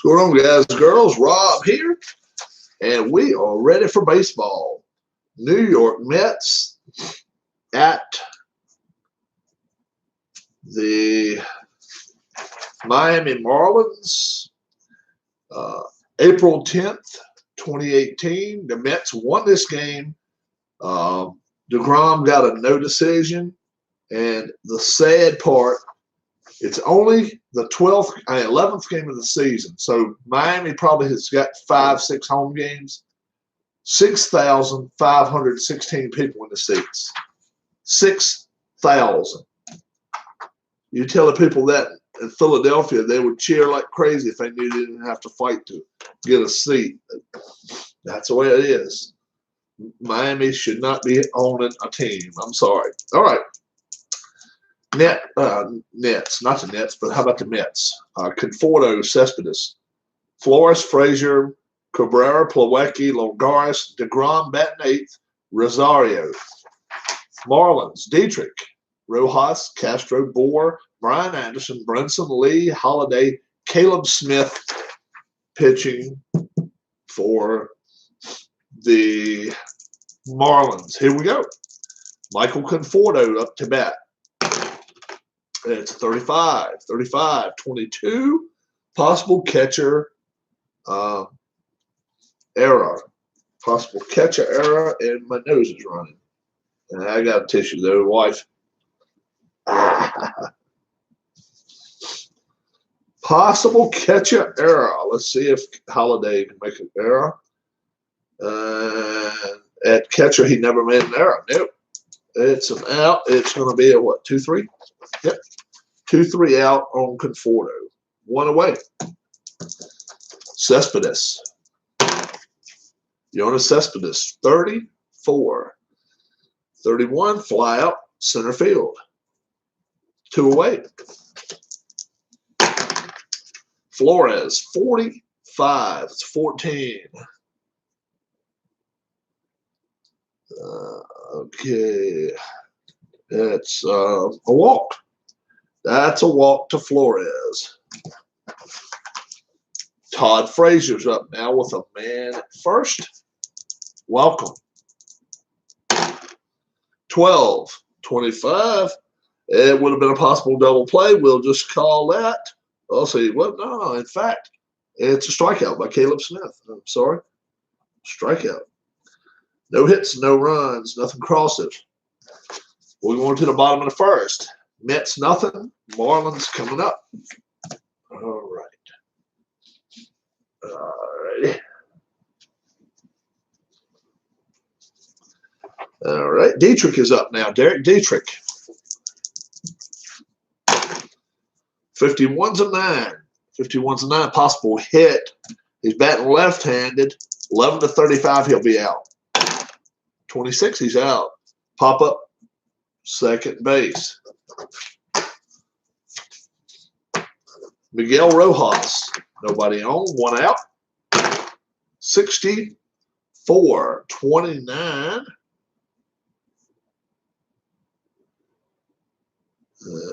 going on, guys and girls? Rob here, and we are ready for baseball. New York Mets at the Miami Marlins, April 10th, 2018. The Mets won this game. deGrom got a no decision, and the sad part, it's only the 11th game of the season. So Miami probably has got 5-6 home games. 6,516 people in the seats. 6,000. You tell the people that in Philadelphia, they would cheer like crazy if they knew they didn't have to fight to get a seat. That's the way it is. Miami should not be owning a team. I'm sorry. All right. Nets, not the Nets, but how about the Mets? Conforto, Cespedes, Flores, Frazier, Cabrera, Plawecki, Longoris, deGrom, batting eighth, Rosario. Marlins, Dietrich, Rojas, Castro, Bohr, Brian Anderson, Brinson, Lee, Holiday, Caleb Smith pitching for the Marlins. Here we go. Michael Conforto up to bat. It's 35, 22. Possible catcher error. Possible catcher error, and my nose is running. And I got a tissue there, wife. Possible catcher error. Let's see if Holiday can make an error. At catcher, he never made an error. Nope. It's an out. It's going to be a what? 2-3? Yep. 2-3 out on Conforto. One away. Cespedes. Jonas Cespedes. 34. 31. Fly out. Center field. 2 away. Flores. 45. It's 14. Okay. It's a walk. That's a walk to Flores. Todd Frazier's up now with a man at first. Welcome. 12, 25. It would have been a possible double play. We'll just call that. I'll see. Well, no, in fact, it's a strikeout by Caleb Smith. I'm sorry. Strikeout. No hits, no runs, nothing crosses. We're going to the bottom of the first. Mets nothing. Marlins coming up. All right. All right. Dietrich is up now. Derek Dietrich. 51's a 9. 51's a 9. Possible hit. He's batting left-handed. 11 to 35, he'll be out. 26, he's out. Pop up. Second base. Miguel Rojas. Nobody on. 1 out. 64. 29.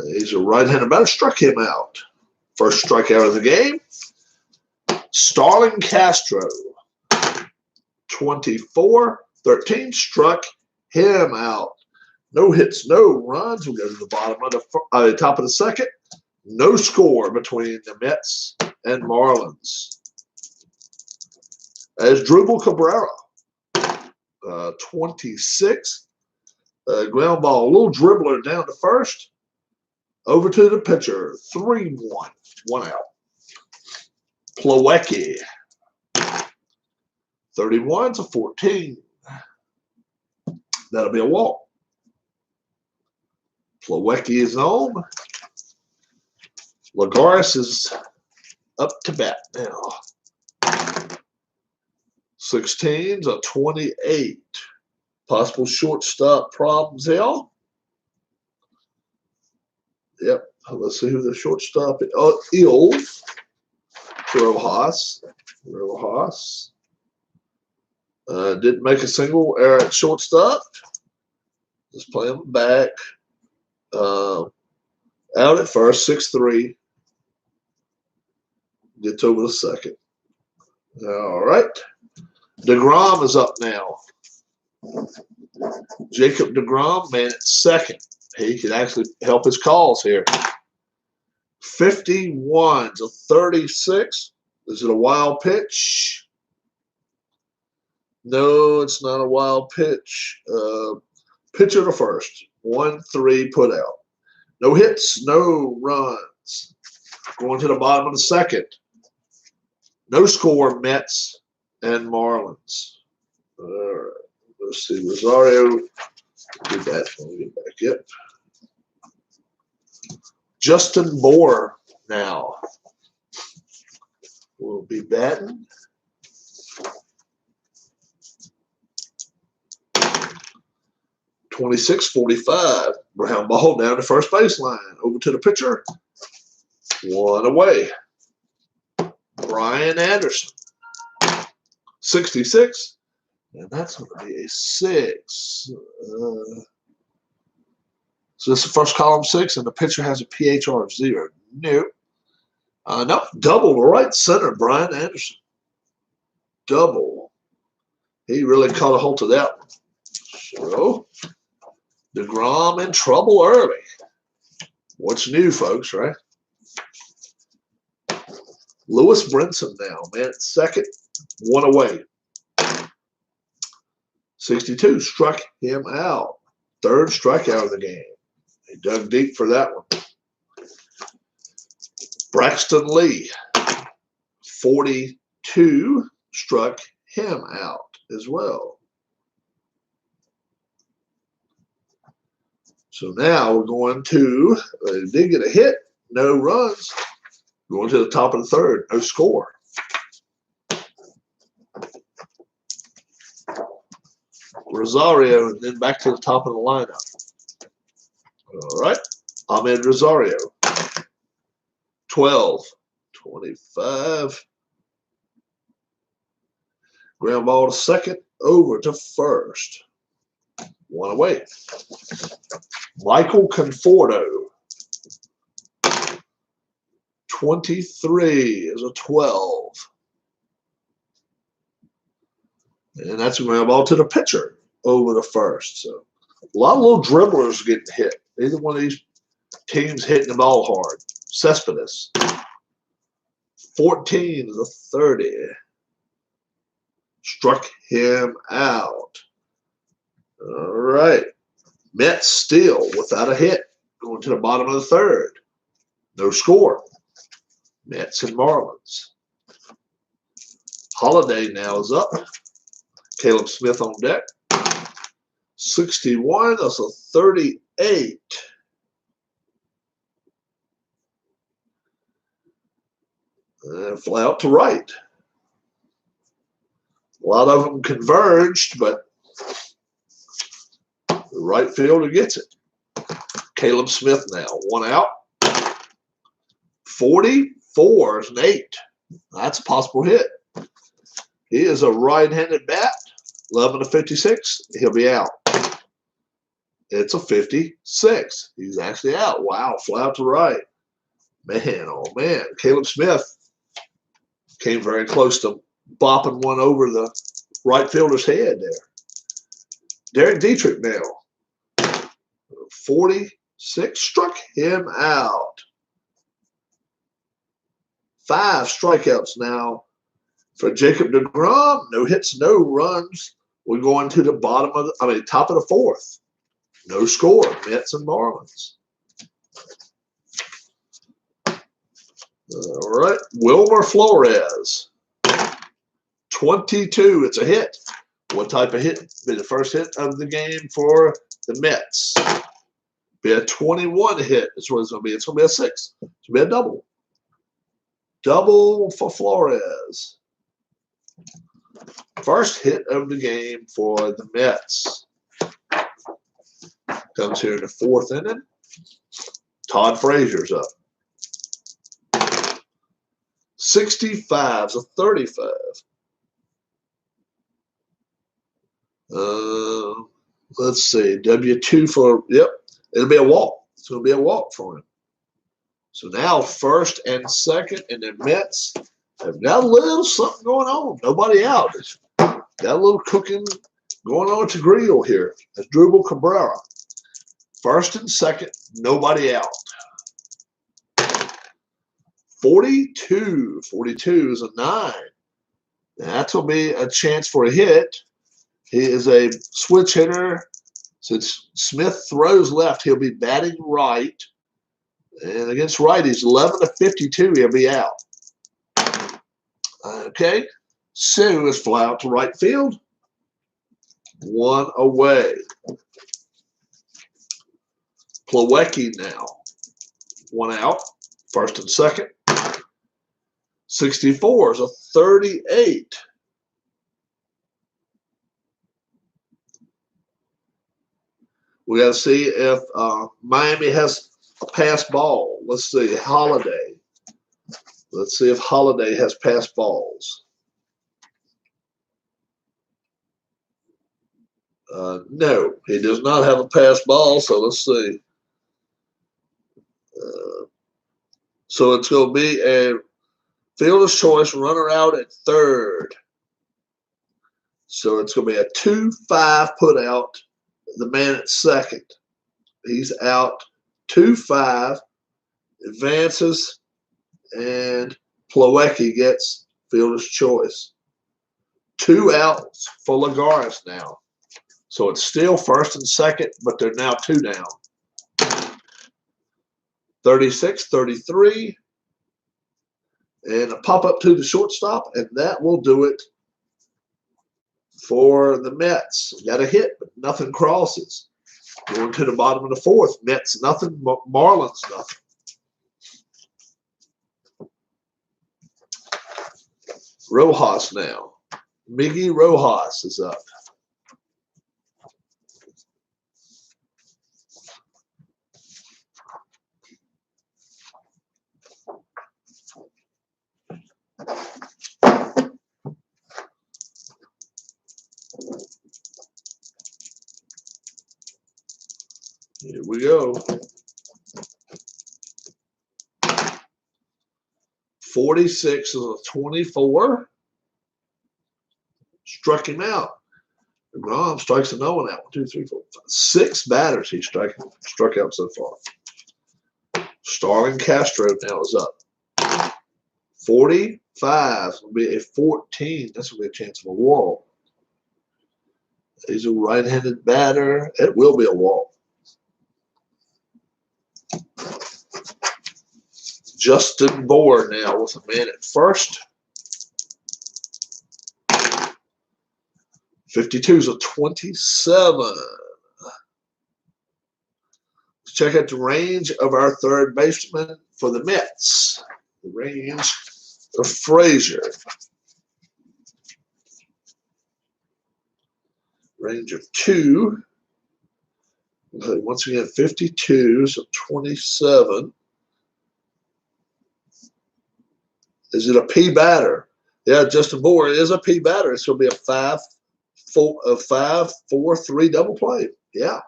He's a right-handed batter. Struck him out. First strikeout of the game. Starling Castro. 24-13. Struck him out. No hits, no runs. We go to the bottom of the top of the second. No score between the Mets and Marlins. As Drupal Cabrera, 26. Ground ball, a little dribbler down to first. Over to the pitcher, 3-1, 1 out. Plawecki, 31 to 14. That'll be a walk. Plawecki is on. Longoris is up to bat now. 16's a 28. Possible shortstop problems here. Yep. Let's see who the shortstop is. Oh, Eels. Rojas. Didn't make a single error at shortstop. Just play him back. Out at first, 6-3. Gets over the second. All right. deGrom is up now. Jacob deGrom, man, at second. He can actually help his cause here. 51 to 36. Is it a wild pitch? No, it's not a wild pitch. Pitcher to first. 1-3 put out. No hits, no runs. Going to the bottom of the second. No score, Mets and Marlins. All right. Let's see. Rosario. Get that. Let me get back. Yep. Justin Bohr now will be batting. .26-45. Ground ball down to first baseline. Over to the pitcher. One away. Brian Anderson. 66. And that's going to be a 6. So this is the first column 6, and the pitcher has a PHR of 0. Nope. No, double to right center, Brian Anderson. Double. He really caught a hold of that one. So, deGrom in trouble early. What's new, folks, right? Lewis Brinson now, man, at second, one away. 62, struck him out. Third strikeout of the game. He dug deep for that one. Braxton Lee, 42, struck him out as well. So now we're going to, they did get a hit, no runs. Going to the top of the third, no score. Rosario, and then back to the top of the lineup. All right, Ahmed Rosario. 12, 25. Ground ball to second, over to first. One away. Michael Conforto. 23 is a 12. And that's a ground ball to the pitcher over to first. So a lot of little dribblers getting hit. Either one of these teams hitting the ball hard. Cespedes. 14 is a 30. Struck him out. All right. Mets still without a hit. Going to the bottom of the third. No score. Mets and Marlins. Holiday now is up. Caleb Smith on deck. 61, that's a 38. And fly out to right. A lot of them converged, but the right fielder gets it. Caleb Smith now, one out. 44 is an 8. That's a possible hit. He is a right-handed bat. 11 to 56. He'll be out. It's a 56. He's actually out. Wow, fly out to right. Man, oh man. Caleb Smith came very close to bopping one over the right fielder's head there. Derek Dietrich now. 46. Struck him out. 5 strikeouts now for Jacob deGrom. No hits, no runs. We're going to the bottom of the, top of the fourth. No score. Mets and Marlins. All right. Wilmer Flores. 22. It's a hit. What type of hit? Be the first hit of the game for the Mets. Be a 21 hit. That's what it's going to be. It's going to be a 6. It's going to be a double. Double for Flores. First hit of the game for the Mets. Comes here in the 4th inning. Todd Frazier's up. 65's a 35. Let's see. W2 for, yep. It'll be a walk. It's going to be a walk for him. So now first and second, and the Mets have got a little something going on. Nobody out. Got a little cooking going on at the grill here. That's Drupal Cabrera. First and second, nobody out. 42. 42 is a 9. That will be a chance for a hit. He is a switch hitter. Since Smith throws left, he'll be batting right. And against righties, 11 to 52, he'll be out. Okay. Sue is fly out to right field. 1 away. Plawecki now. 1 out. First and second. 64 is a 38. We got to see if Miami has a pass ball. Let's see. Holiday. Let's see if Holiday has pass balls. No, he does not have a pass ball, so let's see. So it's going to be a fielder's choice, runner out at third. So it's going to be a 2-5 put out, the man at second. He's out 2-5, advances, and Plawecki gets fielder's choice. 2 outs for Lagares now. So it's still first and second, but they're now 2 down. 36, 33. And a pop-up to the shortstop, and that will do it for the Mets. Got a hit, but nothing crosses. Going to the bottom of the 4th. Mets nothing, Marlins nothing. Rojas now. Miggy Rojas is up. Here we go. 46 is a 24. Struck him out. DeGrom strikes a no one out. 1, 2, 3, 4, 5. 6 batters he struck out so far. Starling Castro now is up. 45 will be a 14. That's going to be a chance of a walk. He's a right-handed batter. It will be a walk. Justin Bohr now with a man at first. 52 is a 27. Let's check out the range of our third baseman for the Mets. The range of Frazier. Range of 2. Once again, 52, so 27. Is it a P batter? Yeah, Justin Bohr is a P batter. It's going to be a 5-4-3 double play. Yeah.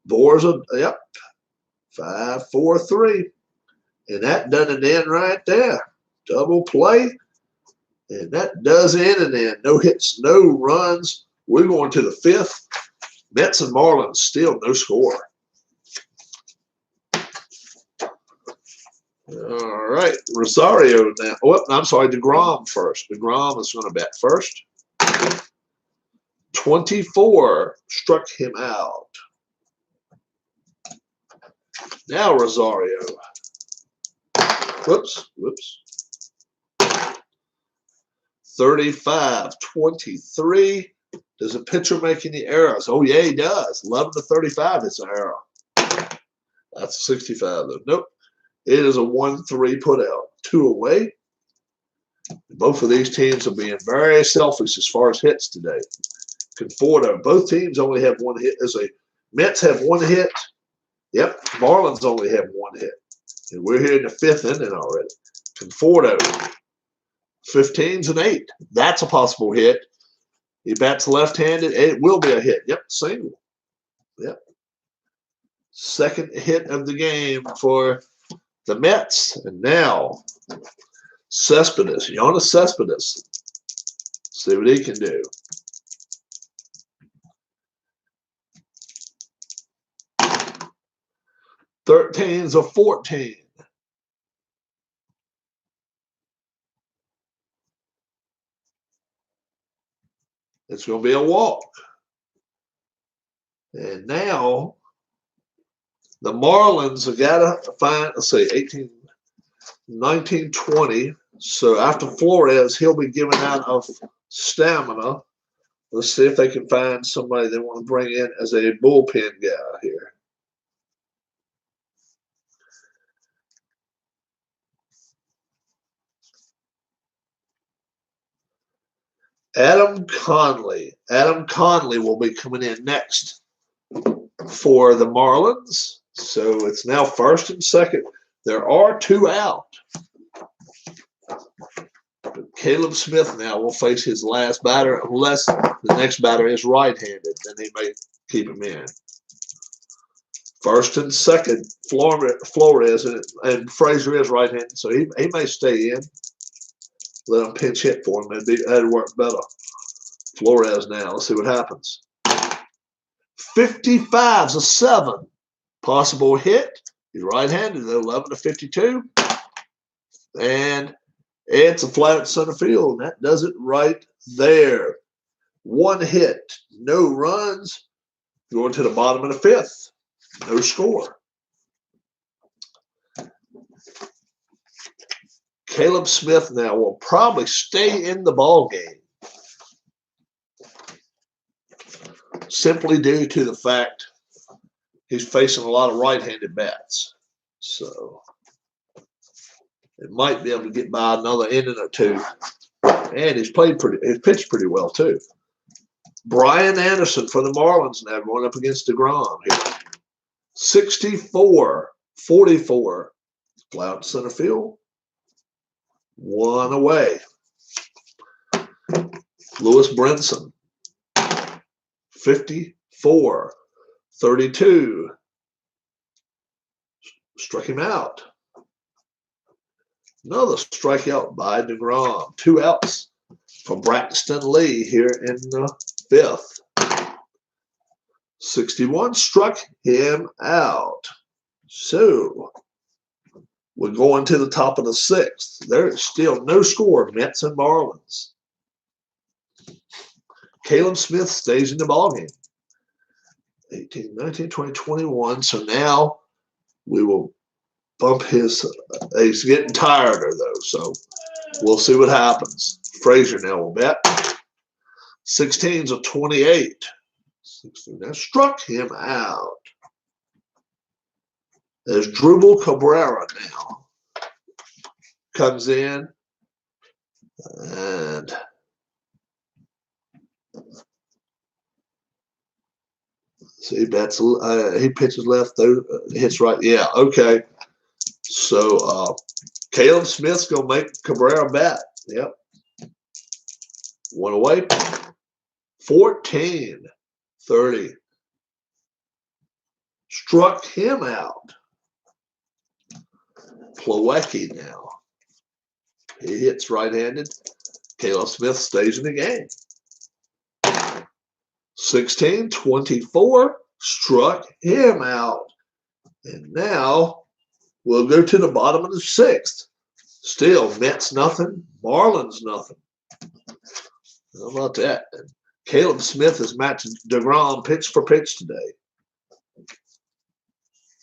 Bohr's a, yep, 5-4-3. And that done an end right there. Double play. And that does end an end. No hits, no runs. We're going to the 5th. Mets and Marlins still no score. All right, Rosario now. Oh, I'm sorry, deGrom first. deGrom is going to bat first. 24 struck him out. Now Rosario. Whoops. 35-23. Does a pitcher make any errors? Oh, yeah, he does. 11 to 35 is an error. That's 65, though. Nope. It is a 1-3 put out. 2 away. Both of these teams are being very selfish as far as hits today. Conforto. Both teams only have 1 hit. Mets have 1 hit. Yep. Marlins only have 1 hit. And we're here in the 5th inning already. Conforto. 15's an 8. That's a possible hit. He bats left-handed. It will be a hit. Yep. Single. Yep. Second hit of the game for the Mets. And now Cespedes, Yoenis Cespedes. See what he can do. Thirteens of 14. It's going to be a walk. And now the Marlins have got to find, let's see, 18, 19, 20. So after Flores, he'll be given out of stamina. Let's see if they can find somebody they want to bring in as a bullpen guy here. Adam Conley. Adam Conley will be coming in next for the Marlins. So it's now first and second. There are two out. But Caleb Smith now will face his last batter unless the next batter is right-handed. Then he may keep him in. First and second, Flores and Frazier is right-handed, so he may stay in. Let him pinch hit for him. That'd work better. Flores now. Let's see what happens. 55's a 7. Possible hit. He's right-handed, 11 to 52. And it's a flat center field. And that does it right there. One hit, no runs. Going to the bottom of the 5th. No score. Caleb Smith now will probably stay in the ball game simply due to the fact he's facing a lot of right-handed bats. So it might be able to get by another inning or two. And he's pitched pretty well too. Brian Anderson for the Marlins now going up against deGrom here. 64-44. Flat center field. One away. Lewis Brinson. 54-32. Struck him out. Another strikeout by deGrom. 2 outs for Braxton Lee here in the 5th. 61 struck him out. So we're going to the top of the 6th. There's still no score, Mets and Marlins. Caleb Smith stays in the ballgame. 18, 19, 20, 21. So now we will bump his. He's getting tireder, though. So we'll see what happens. Frazier now will bet. 16's a 28. 16. That struck him out. There's Drupal Cabrera now. Comes in. And see, bats. He pitches left, though. Hits right. Yeah, okay. So Caleb Smith's going to make Cabrera bat. Yep. One away. 14-30. Struck him out. Plawecki now. He hits right-handed. Caleb Smith stays in the game. 16-24. Struck him out. And now we'll go to the bottom of the 6th. Still, Mets nothing, Marlins nothing. How about that? And Caleb Smith has matched deGrom pitch for pitch today.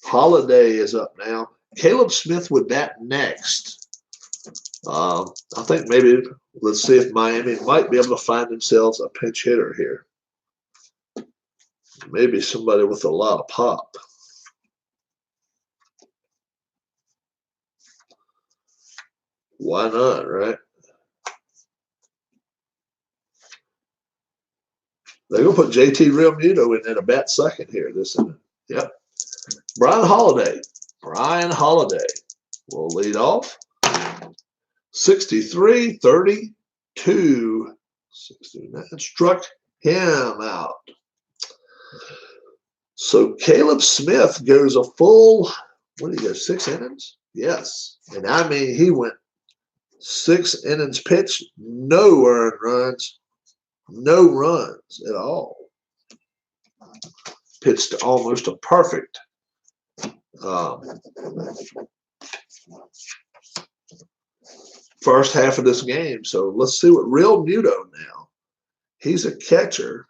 Holiday is up now. Caleb Smith would bat next. I think maybe let's see if Miami might be able to find themselves a pinch hitter here. Maybe somebody with a lot of pop. Why not, right? They're going to put JT Realmuto in at a bat second here this inning. Yep. Brian Holiday. Brian Holiday will lead off. 63-32. 69 struck him out. So Caleb Smith goes a full, what did he go, 6 innings? Yes. And I mean, he went 6 innings pitched, no earned runs, no runs at all. Pitched almost a perfect first half of this game. So let's see what Real Muto now. He's a catcher.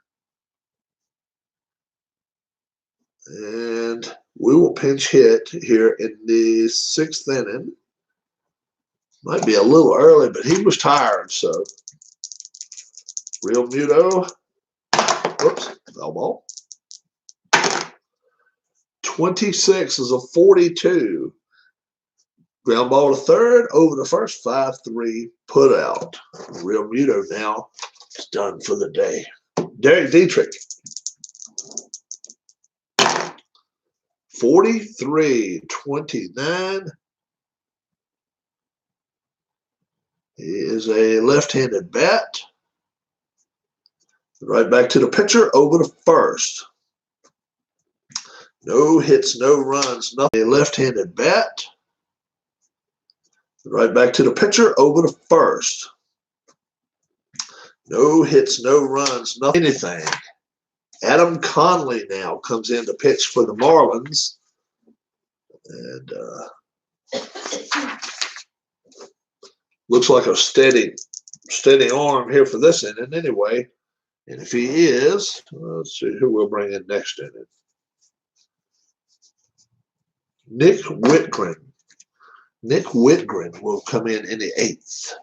And we will pinch hit here in the 6th inning. Might be a little early, but he was tired. So Real Muto. Whoops, foul ball. 26 is a 42. Ground ball to third, over the first, 5-3, put out. Real Muto now is done for the day. Derek Dietrich. 43-29. He is a left-handed bat. Right back to the pitcher, over the first. No hits, no runs, nothing. A left-handed bat. Right back to the pitcher, over the first. No hits, no runs, nothing. Anything. Adam Conley now comes in to pitch for the Marlins. And looks like a steady arm here for this inning anyway. And if he is, let's see who we'll bring in next inning. Nick Whitgren. Nick Whitgren will come in the 8th.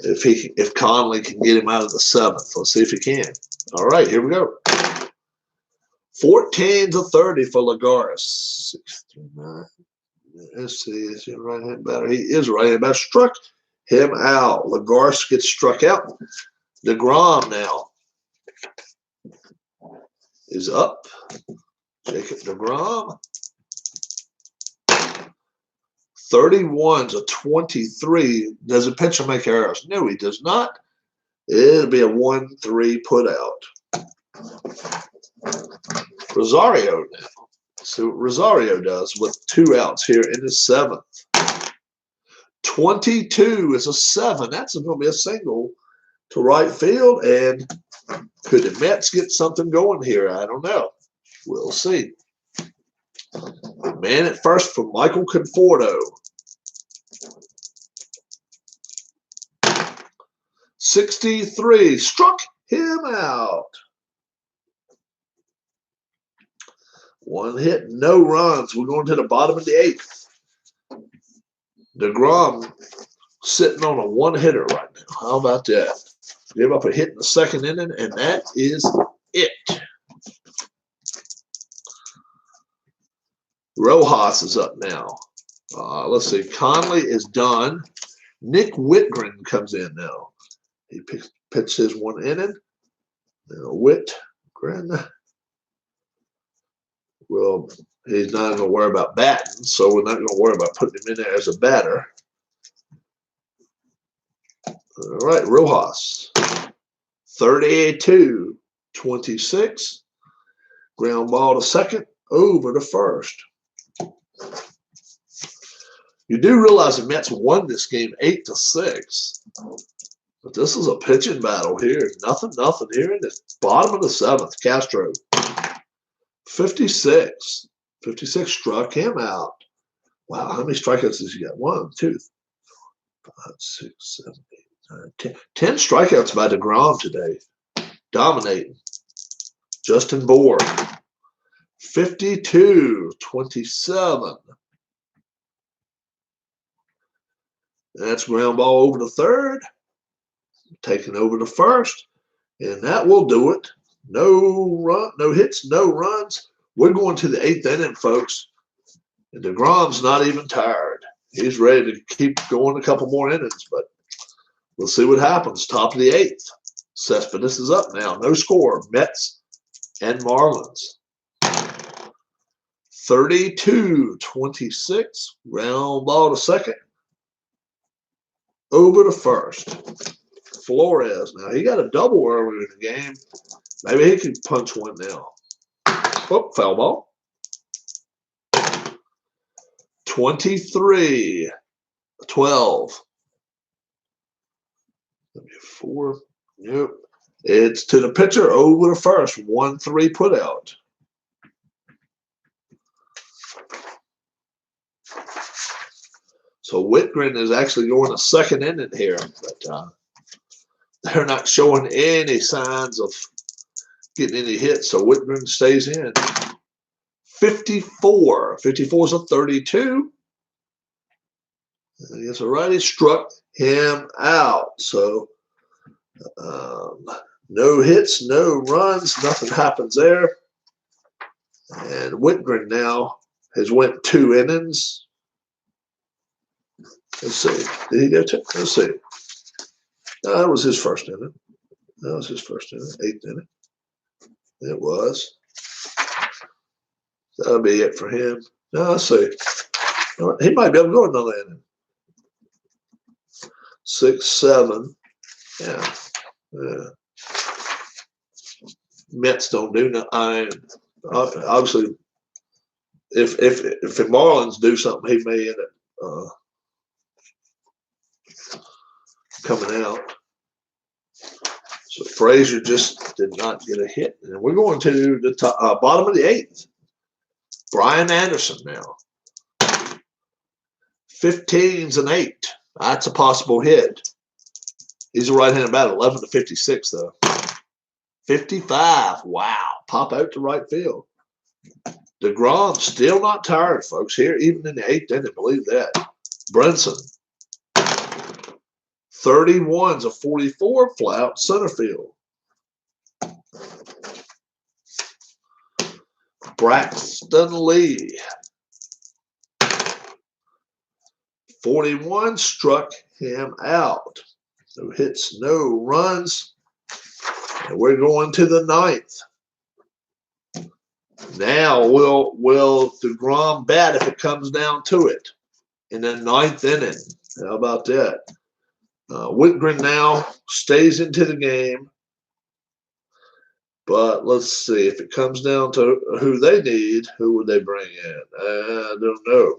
If Conley can get him out of the 7th. Let's see if he can. All right, here we go. 14-30 for Lagares. 69. Let's see, is he a right-hand batter? He is a right-hand batter. Struck him out. Lagares gets struck out. deGrom now is up. Jacob deGrom. 31-23. Does a pitcher make errors? No, he does not. It'll be a 1-3 put out. Rosario now. So Rosario does with 2 outs here in the 7th. 22 is a 7. That's going to be a single to right field. And could the Mets get something going here? I don't know. We'll see. Man at first for Michael Conforto. 63. Struck him out. 1 hit, no runs. We're going to the bottom of the 8th. deGrom sitting on a 1-hitter right now. How about that? Gave up a hit in the 2nd inning, and that is it. Rojas is up now. Let's see. Conley is done. Nick Whitgren comes in now. He pitched his 1 inning. Now Whitgren. Well, he's not going to worry about batting, so we're not going to worry about putting him in there as a batter. All right, Rojas. 32-26. Ground ball to second, over to first. You do realize the Mets won this game 8-6. But this is a pitching battle here. Nothing here in the bottom of the 7th. Castro. 56. 56 struck him out. Wow, how many strikeouts has he got? 1, 2, 5, 6, 7, 8, 9, 10. 10 strikeouts by deGrom today. Dominating. Justin Bour. 52-27. That's ground ball over to third. Taking over to first. And that will do it. No hits, no runs. We're going to the 8th inning, folks. And deGrom's not even tired. He's ready to keep going a couple more innings, but we'll see what happens. Top of the 8th. Cespedes is up now. No score. Mets and Marlins. 32-26. Ground ball to second. Over to first. Flores now. He got a double earlier in the game. Maybe he could punch one now. Oh, foul ball. 23, 12. 4. Nope. It's to the pitcher over the first. 1-3 put out. So Whitgren is actually going a second inning here, but they're not showing any signs of getting any hits. So Whitgren stays in. 54. 54 is a 32. And it's a righty, struck him out. So no hits, no runs, nothing happens there. And Whitgren now has went 2 innings. Let's see. Did he go to? Let's see. No, that was his first inning. That was his first inning. 8th inning. It was. That'll be it for him. No, let's see. He might be able to go another inning. 6, 7. Yeah. Yeah. Mets don't do nothing. Obviously, if the Marlins do something, he may end up coming out. So Frazier just did not get a hit. And we're going to the top, bottom of the 8th. Brian Anderson now. 15's an 8. That's a possible hit. He's a right-handed batter, 11 to 56 though. 55. Wow. Pop out to right field. deGrom still not tired, folks. Here, even in the 8th inning, believe that. Brinson. 31's a 44, fly out center field. Braxton Lee. 41 struck him out. No hits, no runs. And we're going to the 9th. Now, will deGrom bat if it comes down to it in the 9th inning? How about that? Whitgren now stays into the game. But let's see. If it comes down to who they need, who would they bring in? I don't know.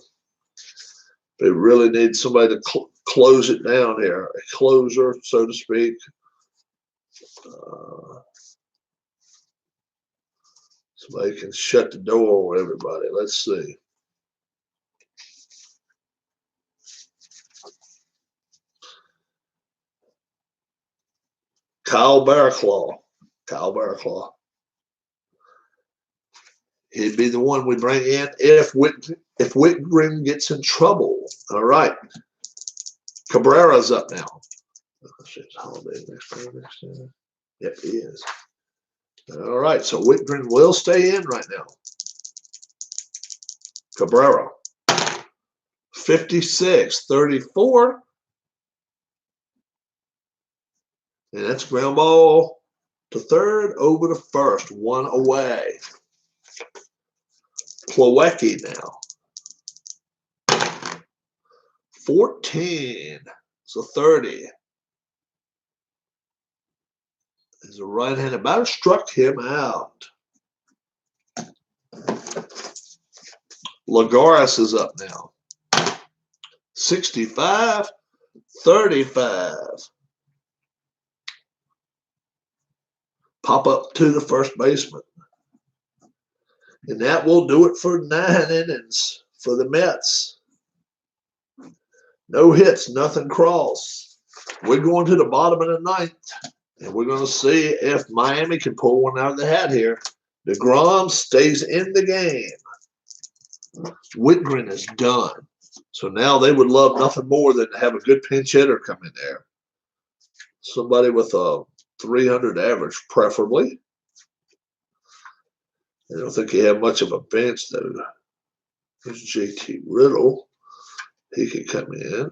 They really need somebody to close it down here. A closer, so to speak. Somebody can shut the door on everybody. Let's see. Kyle Barraclough. Kyle Barraclough. He'd be the one we bring in if Whitgren gets in trouble. All right. Cabrera's up now. It's holiday next year. Yep, he is. All right, so Whitgren will stay in right now. Cabrera. 56, 34. And that's ground ball to third, over to first, 1 away. Plawecki now. 14, so 30. Is a right-handed batter, struck him out. Lagares is up now. 65, 35. Pop up to the first baseman. And that will do it for 9 innings for the Mets. No hits, nothing crossed. We're going to the bottom of the 9th. And we're going to see if Miami can pull one out of the hat here. deGrom stays in the game. Whitgren is done. So now they would love nothing more than to have a good pinch hitter come in there. Somebody with a 300 average, preferably. I don't think he had much of a bench, though. There's JT Riddle. He could come in.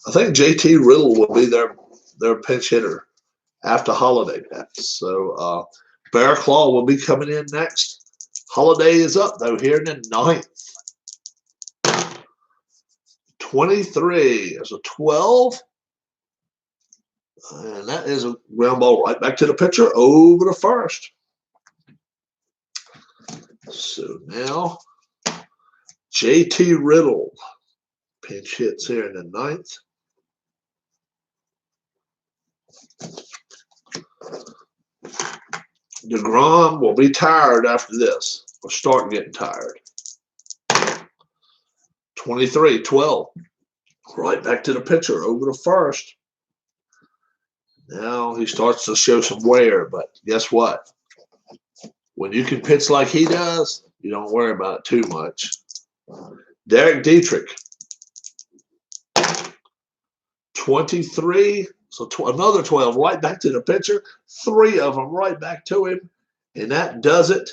I think JT Riddle will be their pinch hitter after Holiday passes. So Barraclough will be coming in next. Holiday is up, though, here in the 9th. 23 as a 12. And that is a ground ball right back to the pitcher over the first. So now JT Riddle pinch hits here in the ninth. deGrom will be tired after this, or start getting tired. 23-12. Right back to the pitcher over the first. Now he starts to show some wear, but guess what? When you can pitch like he does, you don't worry about it too much. Derek Dietrich. 23. So another 12 right back to the pitcher. 3 of them right back to him. And that does it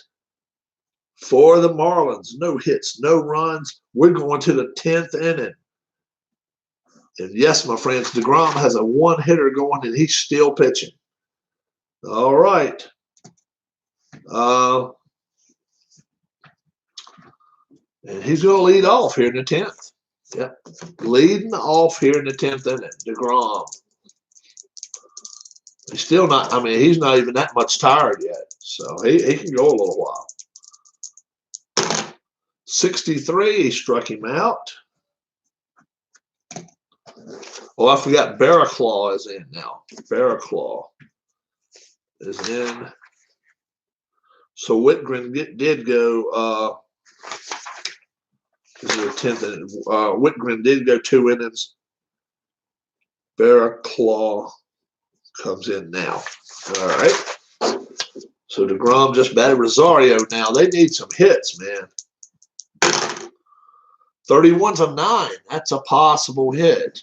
for the Marlins. No hits, no runs. We're going to the 10th inning. And yes, my friends, deGrom has a 1-hitter going, and he's still pitching. All right. And he's going to lead off here in the 10th. Yep. Leading off here in the 10th inning, deGrom. He's still not, I mean, he's not even that much tired yet. So he can go a little while. 63, he struck him out. Oh, I forgot Barraclaw is in now. Barraclaw is in. So Whitgren did go, this is the 10th inning. Whitgren did go 2 innings. Barraclaw comes in now. All right. So deGrom just batted Rosario now. They need some hits, man. 31's a 9. That's a possible hit.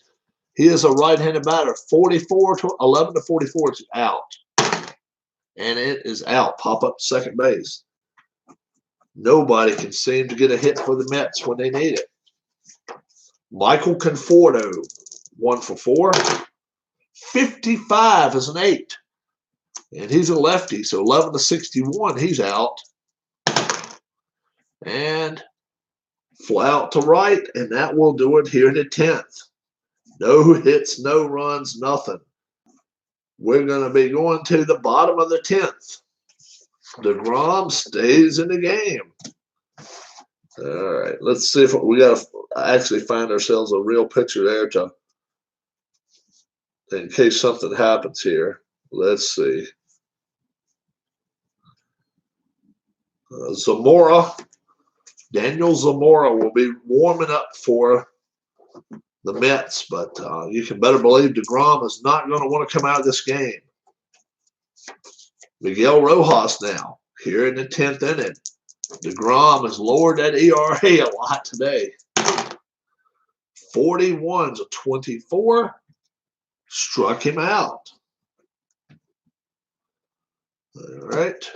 He is a right-handed batter. 11 to 44 is out. And it is out. Pop up second base. Nobody can seem to get a hit for the Mets when they need it. Michael Conforto, 1 for 4. 55 is an 8. And he's a lefty, so 11 to 61, he's out. And fly out to right, and that will do it here in the 10th. No hits, no runs, nothing. We're going to be going to the bottom of the 10th. deGrom stays in the game. All right, let's see if we got to actually find ourselves a real pitcher there to, in case something happens here. Let's see. Zamora. Daniel Zamora will be warming up for the Mets, but you can better believe deGrom is not going to want to come out of this game. Miguel Rojas now, here in the 10th inning. deGrom has lowered that ERA a lot today. 41's a 24. Struck him out. All right.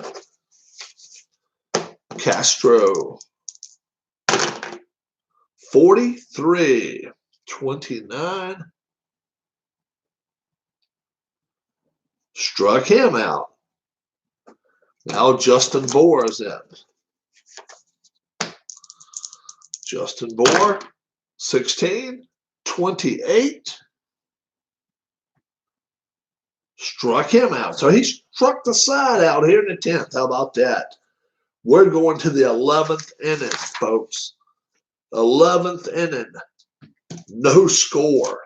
Castro. 43, 29. Struck him out. Now Justin Bohr is in. Justin Bohr, 16, 28. Struck him out. So he struck the side out here in the 10th. How about that? We're going to the 11th inning, folks. 11th inning. No score.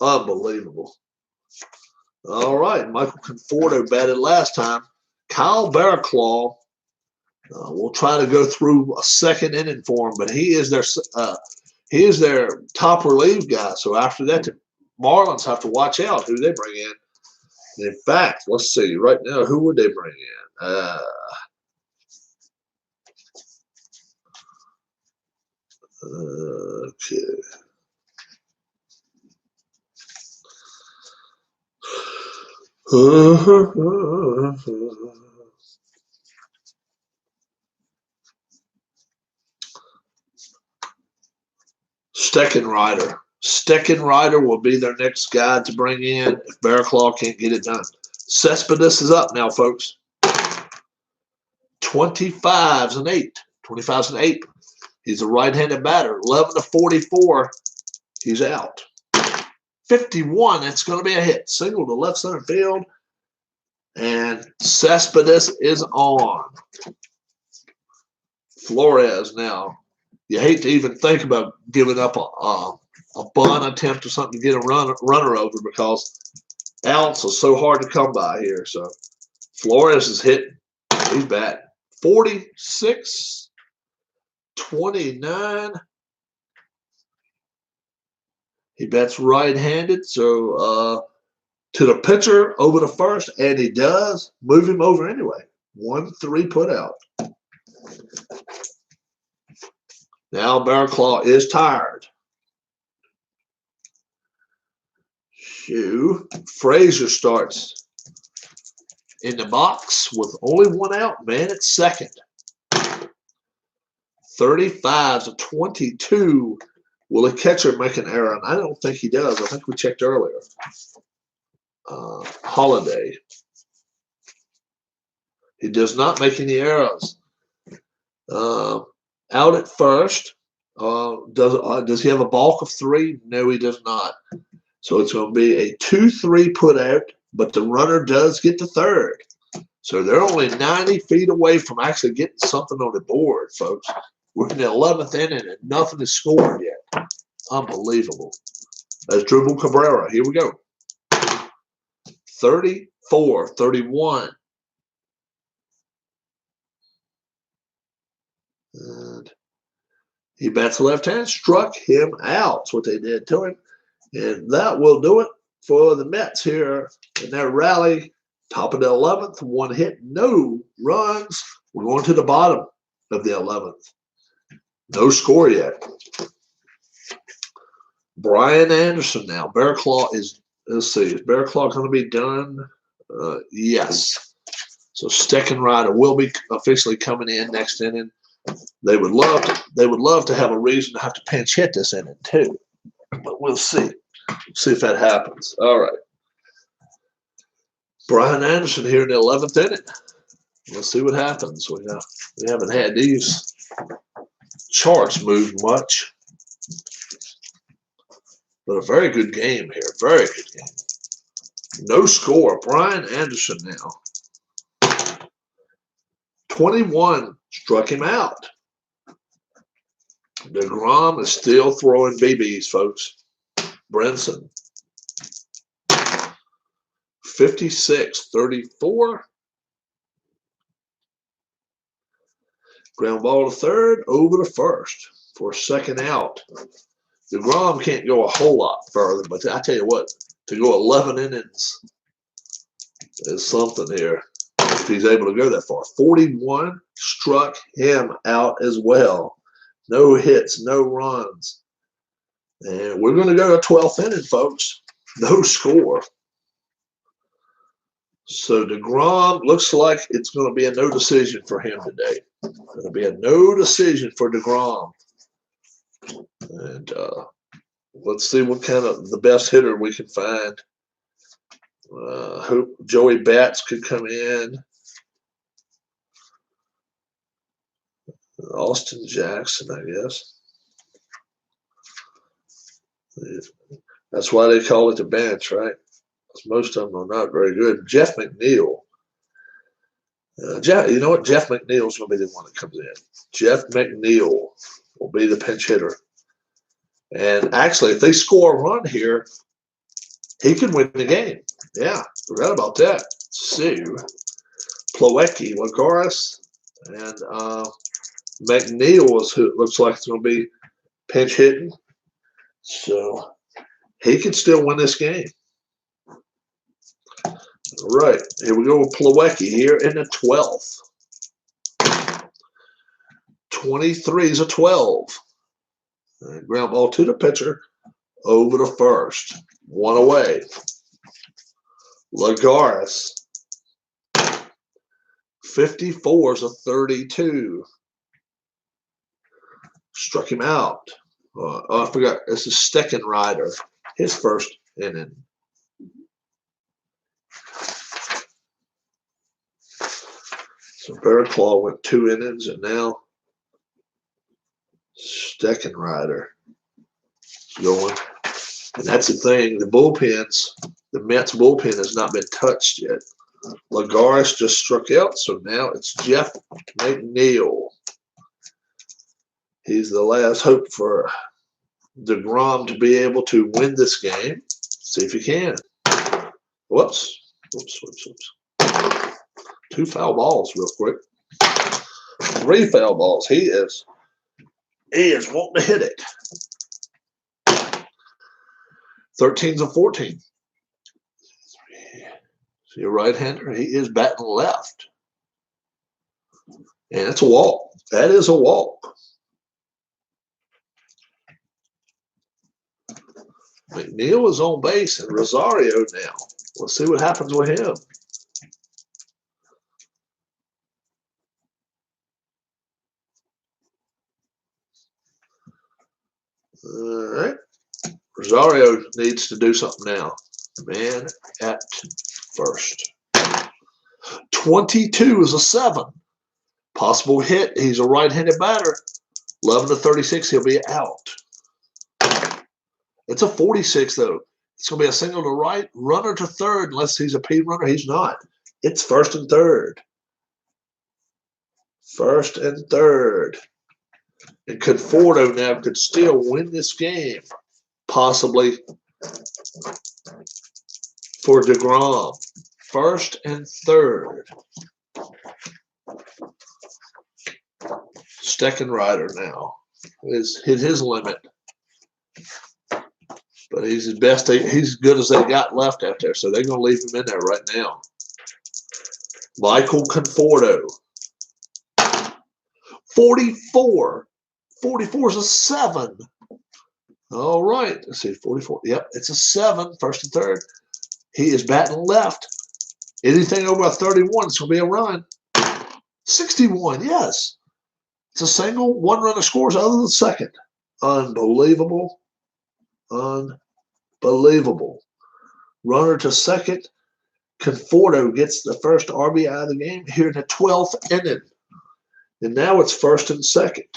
Unbelievable. All right. Michael Conforto batted last time. Kyle Barraclaw. We'll try to go through a second inning for him, but he is their top relief guy. So after that, the Marlins have to watch out who they bring in. And in fact, let's see. Right now, who would they bring in? Okay. Steckenrider. Steckenrider will be their next guy to bring in if Barraclaw can't get it done. Cespedes is up now, folks. 25's an 8. 25's an 8. He's a right-handed batter. 11 to 44. He's out. 51. That's going to be a hit. Single to left center field. And Cespedes is on. Flores now. You hate to even think about giving up a bunt attempt or something to get a runner over because outs are so hard to come by here. So Flores is hitting. He's batting. 46, 29. He bats right-handed, so to the pitcher over to first, and he does move him over anyway. 1-3 put out. Now Bearclaw is tired. Frazier starts in the box with only one out, man at second. 35-22. Will a catcher make an error? And I don't think he does. I think we checked earlier. Holiday. He does not make any errors. Out at first. Does he have a balk of 3? No, he does not. So it's going to be a 2-3 put out, but the runner does get to third. So they're only 90 feet away from actually getting something on the board, folks. We're in the 11th inning and nothing is scored yet. Unbelievable. That's Dribble Cabrera. Here we go. 34-31. And he bats left hand, struck him out. That's what they did to him. And that will do it for the Mets here in their rally. Top of the 11th, one hit, no runs. We're going to the bottom of the 11th. No score yet. Brian Anderson now. Bearclaw is, let's see, is Bearclaw going to be done? Yes. So Steckenrider will be officially coming in next inning. They would love to have a reason to have to pinch hit this inning too. But we'll see. See if that happens. All right. Brian Anderson here in the 11th inning. Let's see what happens. We haven't had these charts move much. But a very good game here. Very good game. No score. Brian Anderson now. 21 struck him out. deGrom is still throwing BBs, folks. Brinson. 56-34. Ground ball to third, over to first for a second out. deGrom can't go a whole lot further, but I tell you what, to go 11 innings is something here if he's able to go that far. 41 struck him out as well. No hits, no runs. And we're going to go to 12th inning, folks. No score. So deGrom looks like it's going to be a no decision for him today. Going to be a no decision for deGrom. And let's see what kind of the best hitter we can find. Hope Joey Bats could come in. Austin Jackson, I guess. That's why they call it the bench, right? Because most of them are not very good. Jeff McNeil. You know what? Jeff McNeil's going to be the one that comes in. Jeff McNeil will be the pinch hitter. And actually, if they score a run here, he could win the game. Yeah, forgot about that. Sue, Plawecki, Lagares, and McNeil is who it looks like it's going to be pinch hitting. So he could still win this game. All right, here we go with Plawecki here in the 12th. 23-12. Ground ball to the pitcher, over to first. One away. Lagares. 54-32. Struck him out. I forgot. This is Steckenrider. His first inning. So Bearclaw went 2 innings, and now Steckenrider is going. And that's the thing. The bullpens, the Mets bullpen has not been touched yet. Lagares just struck out, so now it's Jeff McNeil. He's the last hope for deGrom to be able to win this game. See if he can. Whoops. Whoops. 2 foul balls real quick. 3 foul balls. He is wanting to hit it. 13s and 14. See a right-hander? He is batting left. And it's a walk. That is a walk. McNeil is on base and Rosario now. Let's see what happens with him. All right. Rosario needs to do something now. Man at first. 22 is a 7. Possible hit. He's a right-handed batter. 11 to 36, he'll be out. It's a 46, though. It's going to be a single to right, runner to third, unless he's a P runner. He's not. It's first and third. First and third. And Conforto now could still win this game, possibly for deGrom. First and third. Steckenrider now has hit his limit. But he's his best. He's as good as they got left out there, so they're going to leave him in there right now. Michael Conforto. 44. 44 is a 7. All right. Let's see. 44. Yep, it's a 7. First and third. He is batting left. Anything over a 31, it's going to be a run. 61, yes. It's a single. 1 runner scores other than second. Unbelievable. Unbelievable. Runner to second. Conforto gets the first RBI of the game here in the 12th inning. And now it's first and second.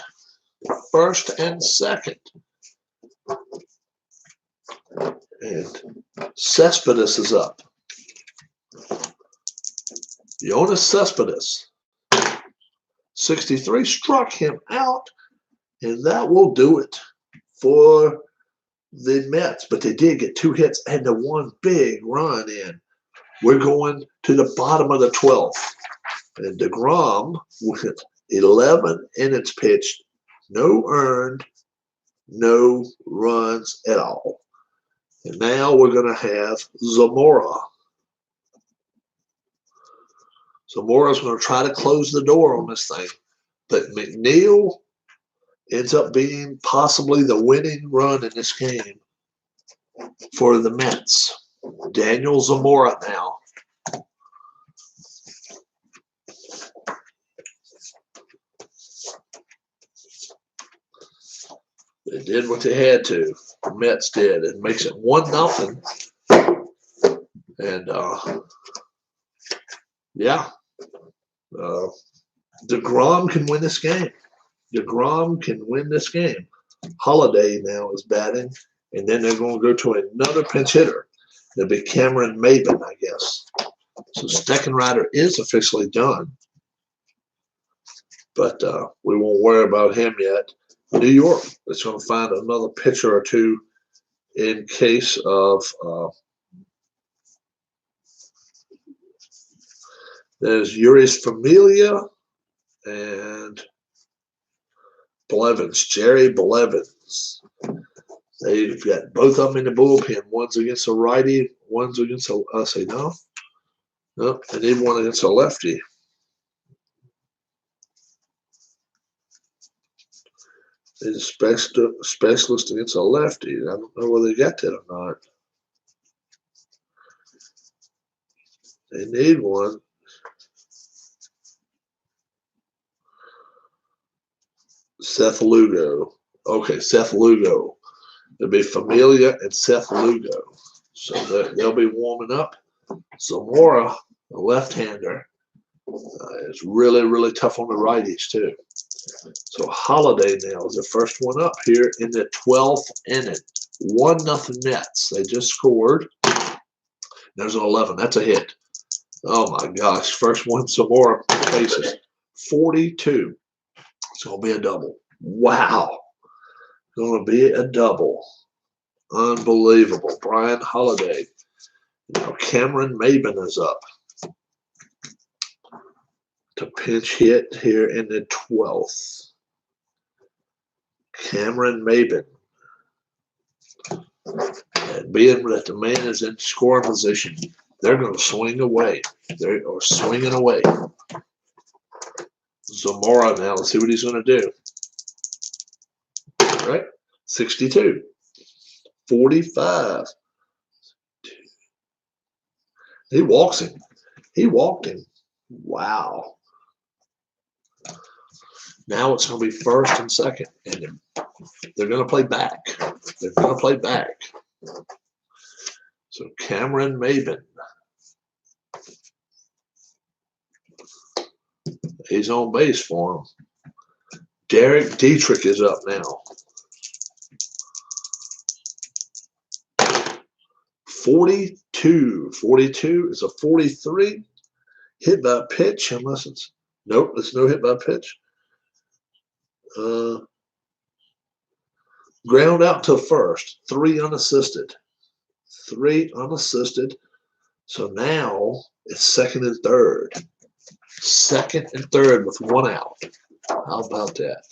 First and second. And Cespedes is up. Jonas Cespedes. 63 struck him out. And that will do it for the Mets. But they did get 2 hits and the 1 big run in. We're going to the bottom of the 12th. And deGrom with 11 innings pitched, no earned, no runs at all. And now we're going to have Zamora. Zamora's going to try to close the door on this thing. But McNeil ends up being possibly the winning run in this game for the Mets. Daniel Zamora now. They did what they had to. The Mets did. It makes it 1-0. And yeah, deGrom can win this game. deGrom can win this game. Holiday now is batting, and then they're going to go to another pinch hitter. It'll be Cameron Maben, I guess. So Steckenrider is officially done. But we won't worry about him yet. New York is going to find another pitcher or two in case of there's Urias Familia and Blevins, Jerry Blevins. They've got both of them in the bullpen. One's against a righty, one's against a, I say no. No, they need one against a lefty. He's a specialist against a lefty. I don't know whether they got that or not. They need one. Seth Lugo. Okay, Seth Lugo. It'll be Familia and Seth Lugo. So they'll be warming up. Zamora, the left-hander, is really, really tough on the righties, too. So Holiday now is the first one up here in the 12th inning. 1-0 Mets. They just scored. There's an 11. That's a hit. Oh my gosh. First one, some more bases. 42. It's going to be a double. Wow. Going to be a double. Unbelievable. Brian Holiday. Now Cameron Maben is up to pinch hit here in the 12th. Cameron Maben. And being that the man is in scoring position, they're going to swing away. They are swinging away. Zamora now. Let's see what he's going to do. All right. 62. 45. He walks him. He walked him. Wow. Now it's going to be first and second. And they're going to play back. They're going to play back. So Cameron Maben. He's on base for him. Derek Dietrich is up now. 42. 42 is a 43. Hit by pitch, unless it's nope, it's no hit by pitch. Ground out to first. 3 unassisted. 3 unassisted. So now it's second and third. Second and third with 1 out. How about that?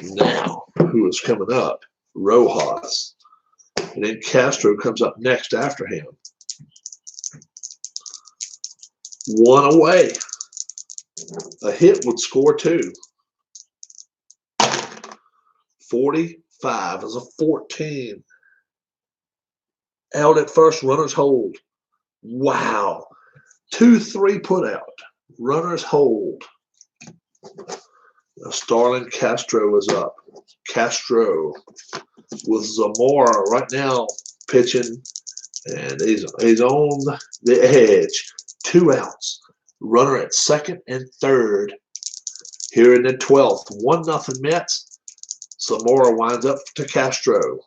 Now, who is coming up? Rojas. And then Castro comes up next after him. 1 away. A hit would score 2. 45 is a 14. Out at first, runners hold. Wow. 2-3 put out. Runners hold. Now Starlin Castro is up. Castro with Zamora right now pitching, and he's on the edge. 2 outs. Runner at second and third here in the 12th. 1-0 Mets. Zamora winds up to Castro.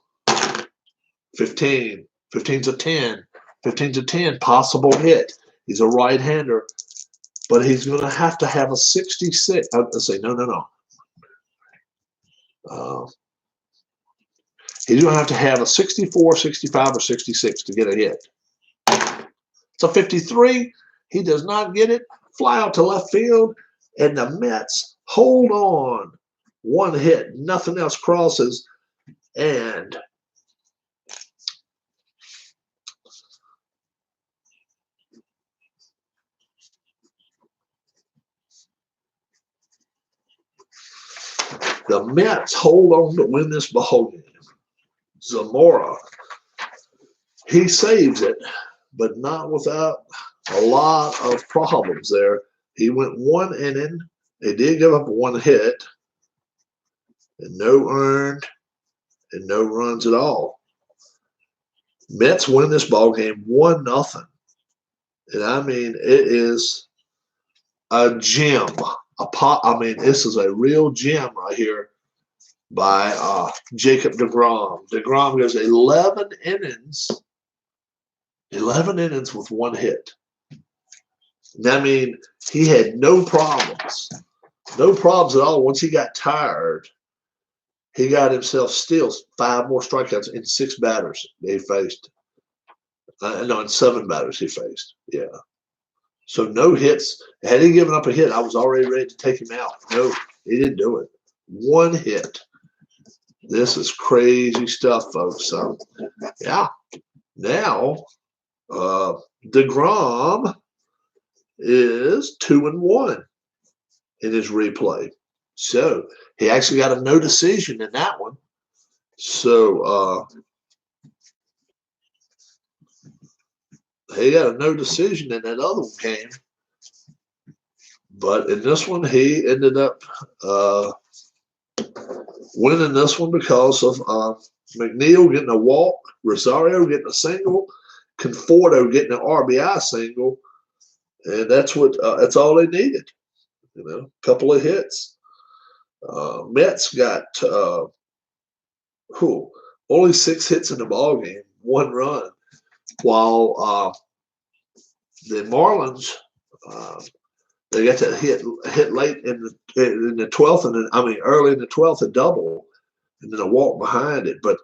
15. 15's a 10. 15's a 10. Possible hit. He's a right-hander, but he's going to have a 66. Let's say no. He's going to have a 64, 65, or 66 to get a hit. It's a 53. He does not get it. Fly out to left field, and the Mets hold on. 1 hit. Nothing else crosses, and the Mets hold on to win this ball game. Zamora, he saves it, but not without a lot of problems there. He went 1 inning. They did give up 1 hit, and no earned, and no runs at all. Mets win this ball game 1-0. And I mean, it is a gem. This is a real gem right here by Jacob deGrom. deGrom goes 11 innings. 11 innings with 1 hit. And I mean, he had no problems. No problems at all. Once he got tired, he got himself still 5 more strikeouts in 6 batters he faced. No, in 7 batters he faced. Yeah. So no hits. Had he given up a hit, I was already ready to take him out. No, he didn't do it. 1 hit. This is crazy stuff, folks. So, yeah. Now, deGrom is 2-1 in his replay. So he actually got a no decision in that one. So he got a no decision in that other game. But in this one, he ended up winning this one because of McNeil getting a walk, Rosario getting a single, Conforto getting an RBI single, and that's all they needed. A couple of hits. Mets got only 6 hits in the ball game, 1 run, while the Marlins they got to hit late in the 12th, and then, I mean early in the 12th, a double, and then a walk behind it. But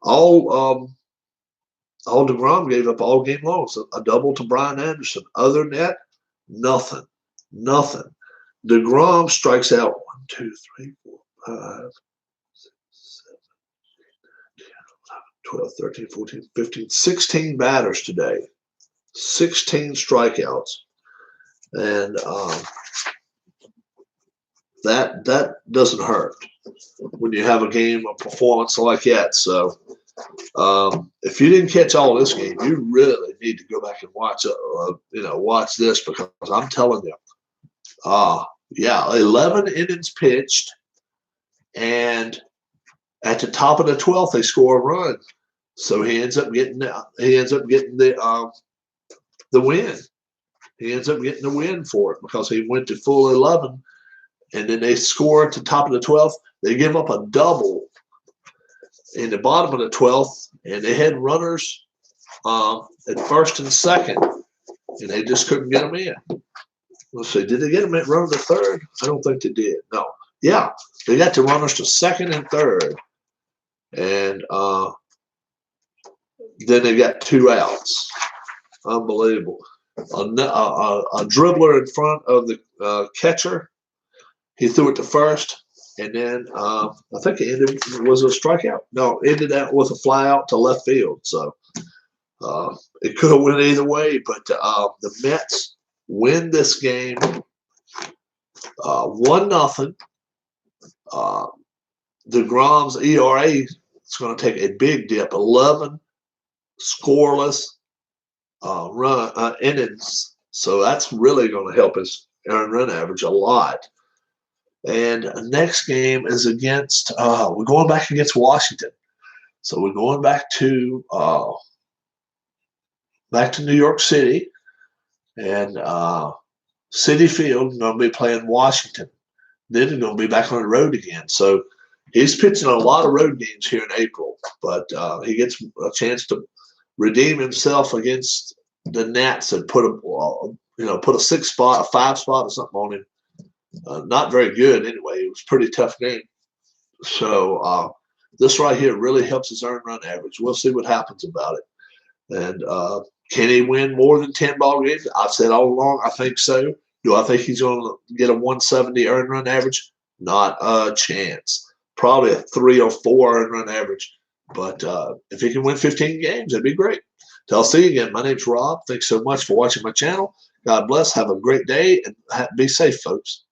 all deGrom gave up all game long. So a double to Brian Anderson. Other than that, nothing. deGrom strikes out 1, 2, 3, 4, 5, 6, 7, 8, 9, 10, 11, 12, 13, 14, 15, 16 batters today. 16 strikeouts. And that doesn't hurt when you have a game, a performance like that. So if you didn't catch all this game, you really need to go back and watch watch this, because I'm telling you, 11 innings pitched, and at the top of the 12th they score a run, so he ends up getting the win. He ends up getting the win for it because he went to full 11, and then they score at the top of the 12th. They give up a double in the bottom of the 12th, and they had runners at first and second, and they just couldn't get them in. Let's see, did they get them at runner to third? I don't think they did. No. Yeah, they got the runners to second and third, and then they got 2 outs. Unbelievable. A dribbler in front of the catcher. He threw it to first, and then I think it ended, was a strikeout? No, it ended out with a fly out to left field. So it could have went either way, but the Mets win this game 1-0. deGrom's ERA is going to take a big dip. 11 scoreless innings, so that's really going to help his earned run average a lot. And next game is against we're going back against Washington, so we're going back to New York City, and Citi Field. Going to be playing Washington. Then he's going to be back on the road again. So he's pitching a lot of road games here in April, but he gets a chance to redeem himself against the Nats and put a 6 spot, a 5 spot, or something on him. Not very good anyway. It was a pretty tough game. So this right here really helps his earned run average. We'll see what happens about it. And can he win more than 10 ball games? I've said all along, I think so. Do I think he's going to get a 170 earned run average? Not a chance. Probably a 3 or 4 earned run average. But if he can win 15 games, that'd be great. Till I'll see you again. My name's Rob. Thanks so much for watching my channel. God bless. Have a great day, and be safe, folks.